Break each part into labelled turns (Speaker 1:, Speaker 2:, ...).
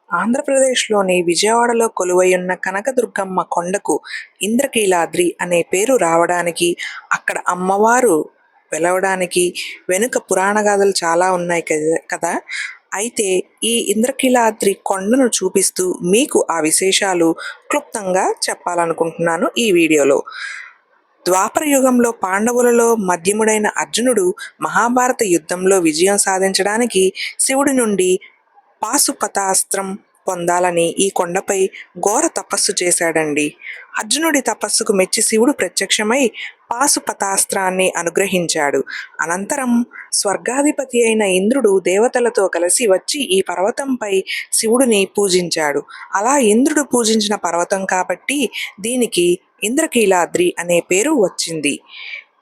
Speaker 1: ఆంధ్రప్రదేశ్‌లోని విజయవాడలో కొలువైయున్న కనకదుర్గమ్మ కొండకు ఇంద్రకీలాద్రి అనే పేరు రావడానికి, అక్కడ అమ్మవారు వెలవడానికి వెనుక పురాణ గాథలు చాలా ఉన్నాయి కదా! అయితే ఈ ఇంద్రకీలాద్రి కొండను చూపిస్తూ మీకు ఆ విశేషాలు క్లుప్తంగా చెప్పాలనుకుంటున్నాను ఈ వీడియోలో. ద్వాపర యుగంలో పాండవులలో మధ్యముడైన అర్జునుడు మహాభారత యుద్ధంలో విజయం సాధించడానికి శివుడి నుండి పాశుపతాస్త్రం పొందాలని ఈ కొండపై ఘోర తపస్సు చేశాడండి. అర్జునుడి తపస్సుకు మెచ్చి శివుడు ప్రత్యక్షమై పాశుపతాస్త్రాన్ని అనుగ్రహించాడు. అనంతరం స్వర్గాధిపతి అయిన ఇంద్రుడు దేవతలతో కలిసి వచ్చి ఈ పర్వతంపై శివుడిని పూజించాడు. అలా ఇంద్రుడు పూజించిన పర్వతం కాబట్టి దీనికి ఇంద్రకీలాద్రి అనే పేరు వచ్చింది.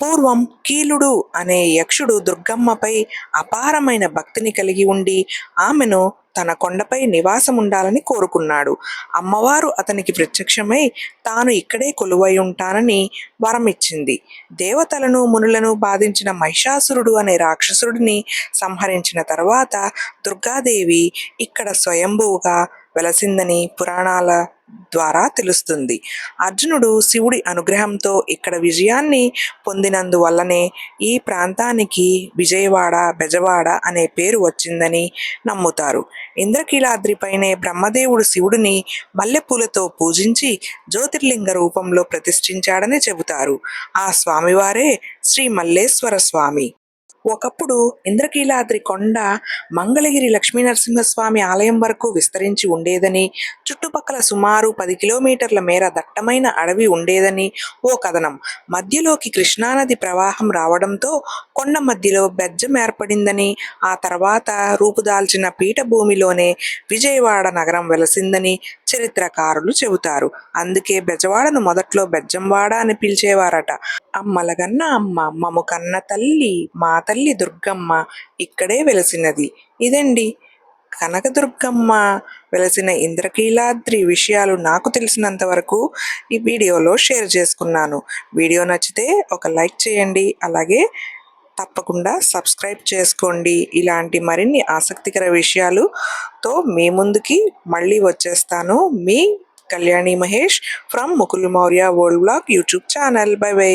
Speaker 1: పూర్వం కీలుడు అనే యక్షుడు దుర్గమ్మపై అపారమైన భక్తిని కలిగి ఉండి ఆమెను తన కొండపై నివాసముండాలని కోరుకున్నాడు. అమ్మవారు అతనికి ప్రత్యక్షమై తాను ఇక్కడే కొలువై ఉంటానని వరమిచ్చింది. దేవతలను మునులను బాధించిన మహిషాసురుడు అనే రాక్షసుడిని సంహరించిన తర్వాత దుర్గాదేవి ఇక్కడ స్వయంభువుగా వెలసిందని పురాణాల ద్వారా తెలుస్తుంది. అర్జునుడు శివుడి అనుగ్రహంతో ఇక్కడ విజయాన్ని పొందినందువల్లనే ఈ ప్రాంతానికి విజయవాడ, బెజవాడ అనే పేరు వచ్చిందని నమ్ముతారు. ఇంద్రకీలాద్రిపైనే బ్రహ్మదేవుడు శివుడిని మల్లెపూలతో పూజించి జ్యోతిర్లింగ రూపంలో ప్రతిష్ఠించాడని చెబుతారు. ఆ స్వామివారే శ్రీ మల్లేశ్వర స్వామి. ఒకప్పుడు ఇంద్రకీలాద్రి కొండ మంగళగిరి లక్ష్మీనరసింహస్వామి ఆలయం వరకు విస్తరించి ఉండేదని, చుట్టుపక్కల సుమారు 10 కిలోమీటర్ల మేర దట్టమైన అడవి ఉండేదని ఓ కథనం. మధ్యలోకి కృష్ణానది ప్రవాహం రావడంతో కొండ మధ్యలో బెజ్జం ఏర్పడిందని, ఆ తర్వాత రూపుదాల్చిన పీఠభూమిలోనే విజయవాడ నగరం వెలసిందని చరిత్రకారులు చెబుతారు. అందుకే బెజవాడను మొదట్లో బెజ్జంవాడ అని పిలిచేవారట. అమ్మలగన్న అమ్మ మము కన్న తల్లి మా తల్లి దుర్గమ్మ ఇక్కడే వెలసినది. ఇదండి కనకదుర్గమ్మ వెలసిన ఇంద్రకీలాద్రి విషయాలు నాకు తెలిసినంత వరకు ఈ వీడియోలో షేర్ చేసుకున్నాను. వీడియో నచ్చితే ఒక లైక్ చేయండి. అలాగే తప్పకుండా సబ్స్క్రైబ్ చేసుకోండి. ఇలాంటి మరిన్ని ఆసక్తికర విషయాలుతో మీ ముందుకి మళ్ళీ వచ్చేస్తాను. మీ Kalyani Mahesh from Mukul Maurya world blog YouTube channel. Bye by.